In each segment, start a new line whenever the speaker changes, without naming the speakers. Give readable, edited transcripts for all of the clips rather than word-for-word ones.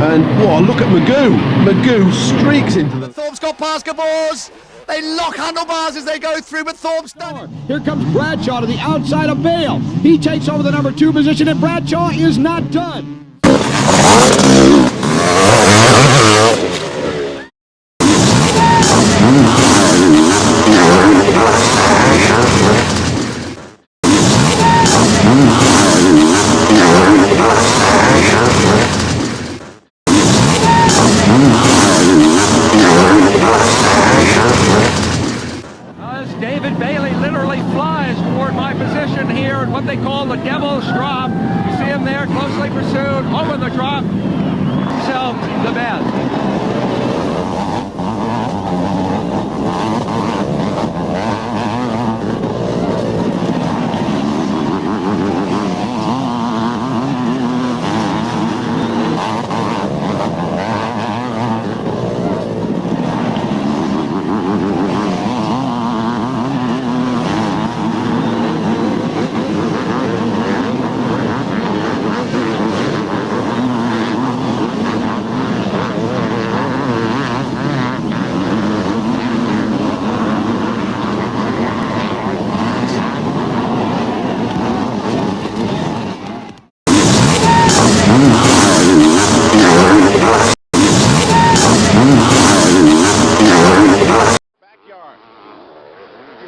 And, whoa, look at Magoo. Magoo streaks into the...
Thorpe's got past Gavors. They lock handlebars as they go through, but Thorpe's done.
Here comes Bradshaw to the outside of Bale. He takes over the number 2 position, and Bradshaw is not done.
David Bailey literally flies toward my position here at what they call the Devil's Drop. You see him there, closely pursued, over the drop. Himself the best.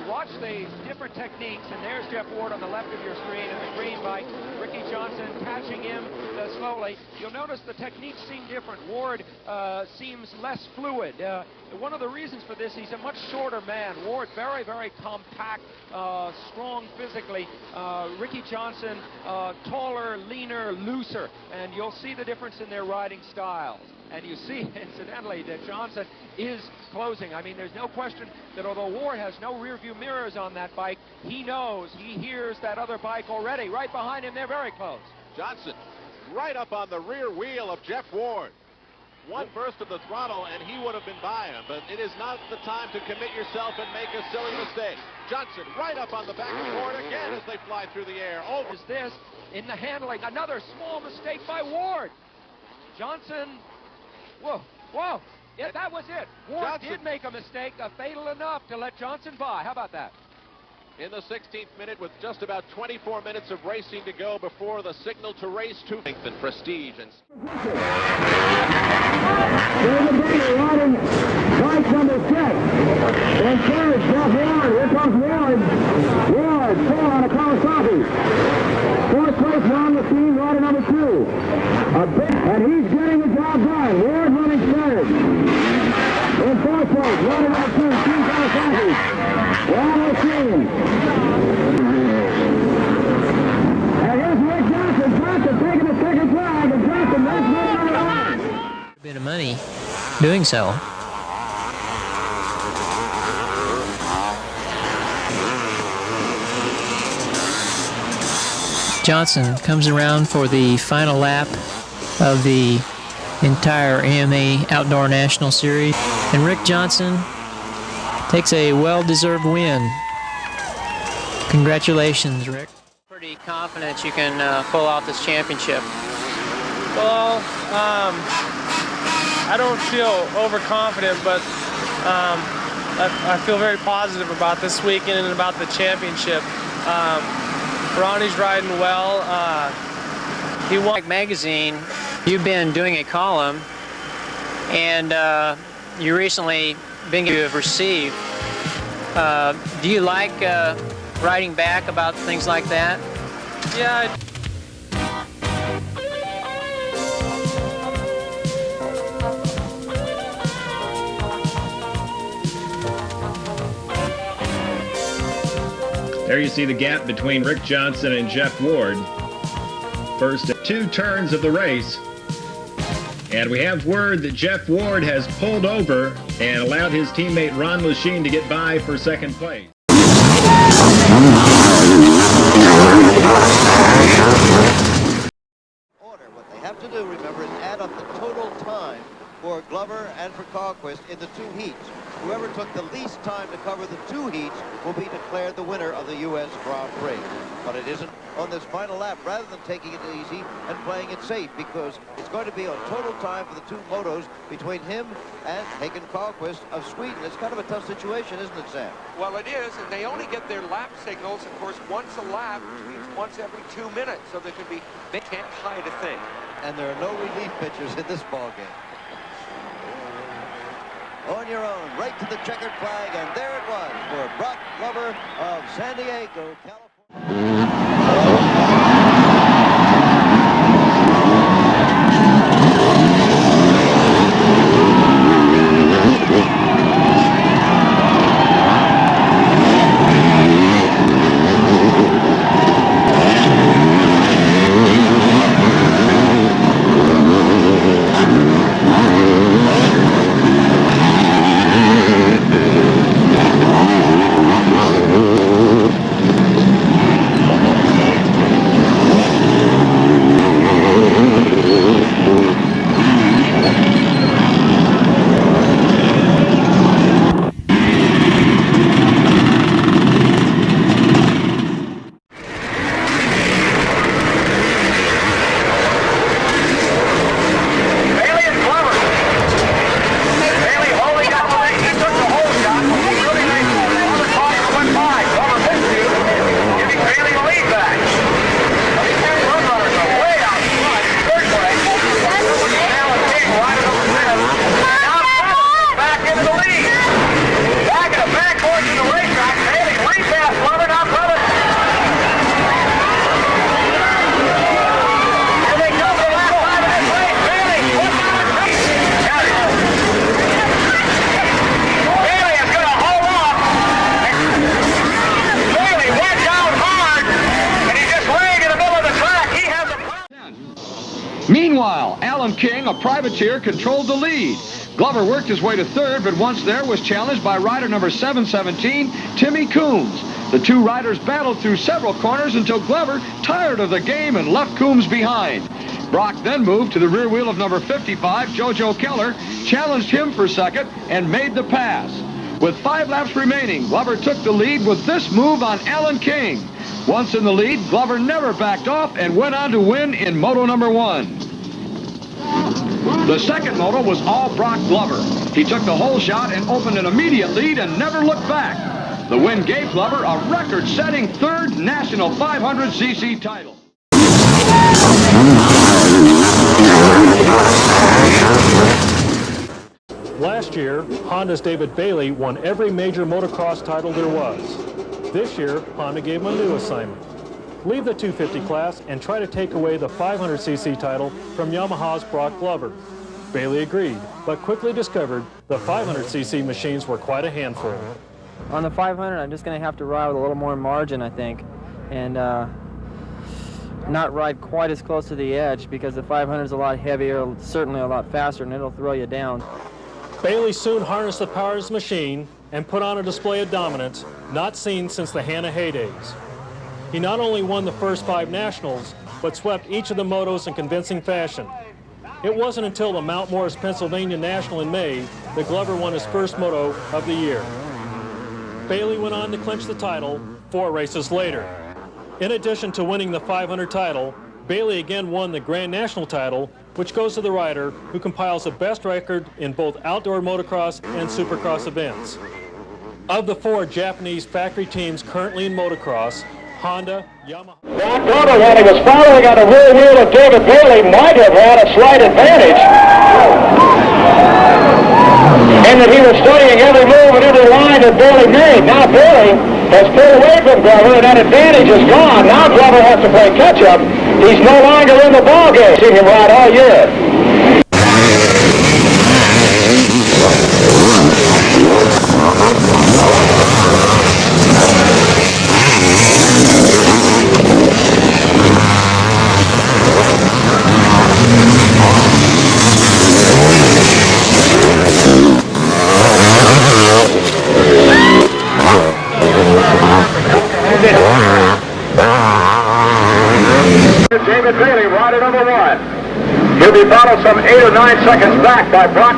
Watch the different techniques, and there's Jeff Ward on the left of your screen, and the green bike, Ricky Johnson catching him slowly. You'll notice the techniques seem different. Ward seems less fluid. One of the reasons for this, he's a much shorter man. Ward very, very compact, strong physically. Ricky Johnson taller, leaner, looser, and you'll see the difference in their riding styles. And you see, incidentally, that Johnson is closing. I mean, there's no question that although Ward has no rear-view mirrors on that bike, he knows, he hears that other bike already. Right behind him, they're very close.
Johnson right up on the rear wheel of Jeff Ward. One burst of the throttle, and he would have been by him. But it is not the time to commit yourself and make a silly mistake. Johnson right up on the back of Ward again as they fly through the air. Over.
Is this in the handling? Another small mistake by Ward. Johnson... Whoa, whoa, yeah, that was it. Ward did make a mistake, fatal enough to let Johnson by. How about that?
In the 16th minute, with just about 24 minutes of racing to go before the signal to race to length and prestige. And
David Bailey riding bike number 6. In third, Jeff Ward. Here comes Ward. Ward, 4 on a Kawasaki. 4th place, Ron Lacine, rider number 2. And he's getting the job done. Ward running 3rd. In 4th place, rider number 2, Team Kawasaki. Ron Lacine. And here's Rick Johnson. Johnson taking the second flag, and Johnson makes it on the line.
A bit of money doing so. Johnson comes around for the final lap of the entire AMA Outdoor National Series, and Rick Johnson takes a well-deserved win. Congratulations, Rick. Pretty confident you can pull off this championship.
Well, I don't feel overconfident, but I feel very positive about this weekend and about the championship. Ronnie's riding well.
He won magazine. You've been doing a column, and you recently been you have received. Do you like writing back about things like that?
Yeah.
There you see the gap between Rick Johnson and Jeff Ward. First 2 turns of the race. And we have word that Jeff Ward has pulled over and allowed his teammate Ron Lacine to get by for 2nd place.
What they have to do, remember, is add up the total time for Glover and for Carquist in the 2 heats. Whoever took the least time to cover the 2 heats will be declared the winner of the U.S. Grand Prix. But it isn't on this final lap, rather than taking it easy and playing it safe, because it's going to be on total time for the 2 motos between him and Hakan Karlqvist of Sweden. It's kind of a tough situation, isn't it, Sam?
Well, it is, and they only get their lap signals, of course, once a lap, which means once every 2 minutes, so they can't hide a thing.
And there are no relief pitchers in this ball game. On your own, right to the checkered flag, and there it was for Brock Glover of San Diego, California.
Meanwhile, Alan King, a privateer, controlled the lead. Glover worked his way to third, but once there was challenged by rider number 717, Timmy Coombs. The 2 riders battled through several corners until Glover tired of the game and left Coombs behind. Brock then moved to the rear wheel of number 55, Jojo Keller, challenged him for second, and made the pass. With 5 laps remaining, Glover took the lead with this move on Alan King. Once in the lead, Glover never backed off and went on to win in moto number 1. The second moto was all Brock Glover. He took the whole shot and opened an immediate lead and never looked back. The win gave Glover a record-setting 3rd national 500cc title.
Last year, Honda's David Bailey won every major motocross title there was. This year, Honda gave him a new assignment. Leave the 250 class and try to take away the 500cc title from Yamaha's Brock Glover. Bailey agreed, but quickly discovered the 500cc machines were quite a handful.
On the 500, I'm just going to have to ride with a little more margin, I think, and not ride quite as close to the edge, because the 500 is a lot heavier, certainly a lot faster, and it'll throw you down.
Bailey soon harnessed the power of his machine and put on a display of dominance not seen since the Hanna heydays. He not only won the first 5 nationals, but swept each of the motos in convincing fashion. It wasn't until the Mount Morris, Pennsylvania National in May that Glover won his first moto of the year. Bailey went on to clinch the title 4 races later. In addition to winning the 500 title, Bailey again won the Grand National title, which goes to the rider who compiles the best record in both outdoor motocross and supercross events. Of the 4 Japanese factory teams currently in motocross, Honda, Yamaha...
Brock Glover, when he was following on the rear wheel of David Bailey, might have had a slight advantage in that he was studying every move and every line that Bailey made. Now Bailey has pulled away from Glover, and that advantage is gone. Now Glover has to play catch-up. He's no longer in the ballgame. Seen him ride all year. David Bailey, rider number 1. He'll be followed some 8 or 9 seconds back by Brock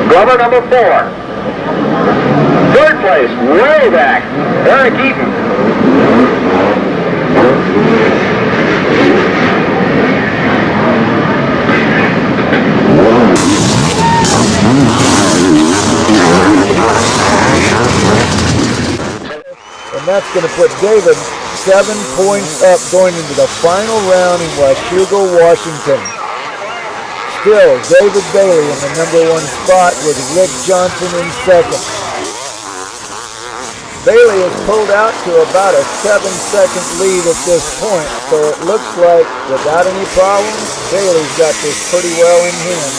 Glover, number 4. third place, way back, Eric Eaton.
And that's going to put David 7 points up going into the final round in Washougal, Washington. Still, David Bailey in the #1 spot with Rick Johnson in second. Bailey has pulled out to about a 7-second lead at this point, so it looks like without any problems, Bailey's got this pretty well in hand.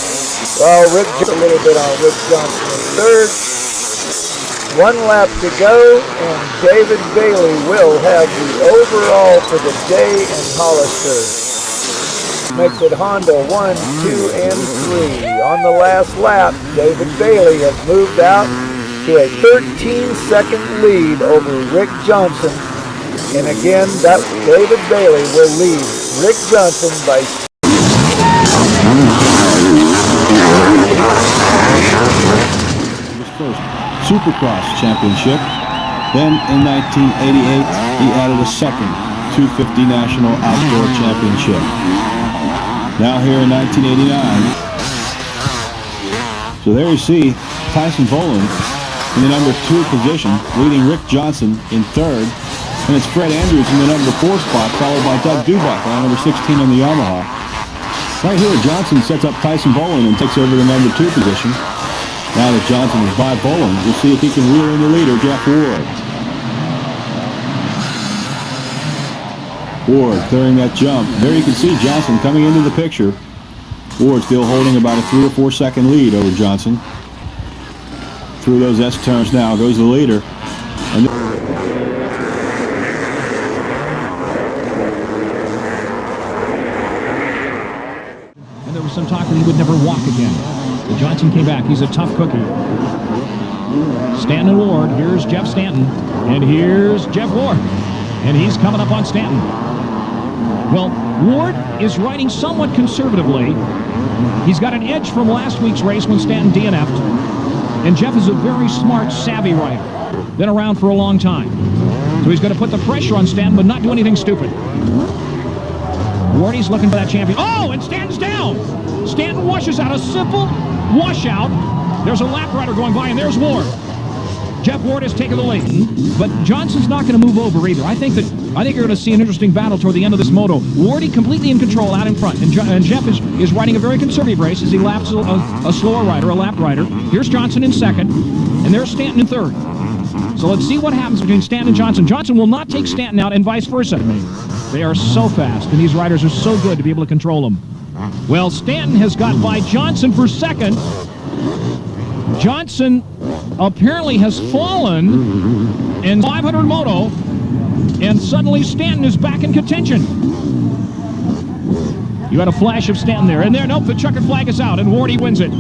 Well, Rick just a little bit on Rick Johnson in third. 1 lap to go, and David Bailey will have the overall for the day in Hollister. Makes it Honda 1, 2, and 3. On the last lap, David Bailey has moved out to a 13-second lead over Rick Johnson. And again, that David Bailey will lead Rick Johnson by
Supercross championship. Then in 1988, he added a second 250 National Outdoor Championship. Now here in 1989. So there you see Tyson Boland in the #2 position, leading Rick Johnson in third. And it's Fred Andrews in the #4 spot, followed by Doug Dubuck on #16 on the Yamaha. Right here, Johnson sets up Tyson Boland and takes over the #2 position. Now that Johnson is by Boland, we'll see if he can reel in the leader, Jeff Ward. Ward clearing that jump. There you can see Johnson coming into the picture. Ward still holding about a 3 or 4 second lead over Johnson. Through those S-turns now goes the leader. And
there was some talk that he would never walk again. But Johnson came back. He's a tough cookie. Stanton and Ward. Here's Jeff Stanton. And here's Jeff Ward. And he's coming up on Stanton. Well, Ward is riding somewhat conservatively. He's got an edge from last week's race when Stanton DNF'd. And Jeff is a very smart, savvy rider. Been around for a long time. So he's going to put the pressure on Stanton, but not do anything stupid. Wardy's looking for that champion. Oh, and Stanton's down. Stanton washes out a simple washout. There's a lap rider going by, and there's Ward. Jeff Ward has taken the lead, but Johnson's not going to move over either. I think you're going to see an interesting battle toward the end of this moto. Wardy completely in control out in front, and Jeff is riding a very conservative race as he laps a slower rider, a lap rider. Here's Johnson in second, and there's Stanton in third. So let's see what happens between Stanton and Johnson. Johnson will not take Stanton out, and vice versa. They are so fast, and these riders are so good to be able to control them. Well, Stanton has got by Johnson for second. Johnson apparently has fallen in 500 moto, and suddenly Stanton is back in contention. You had a flash of Stanton there, and there, nope, the checkered flag is out, and Wardy wins it.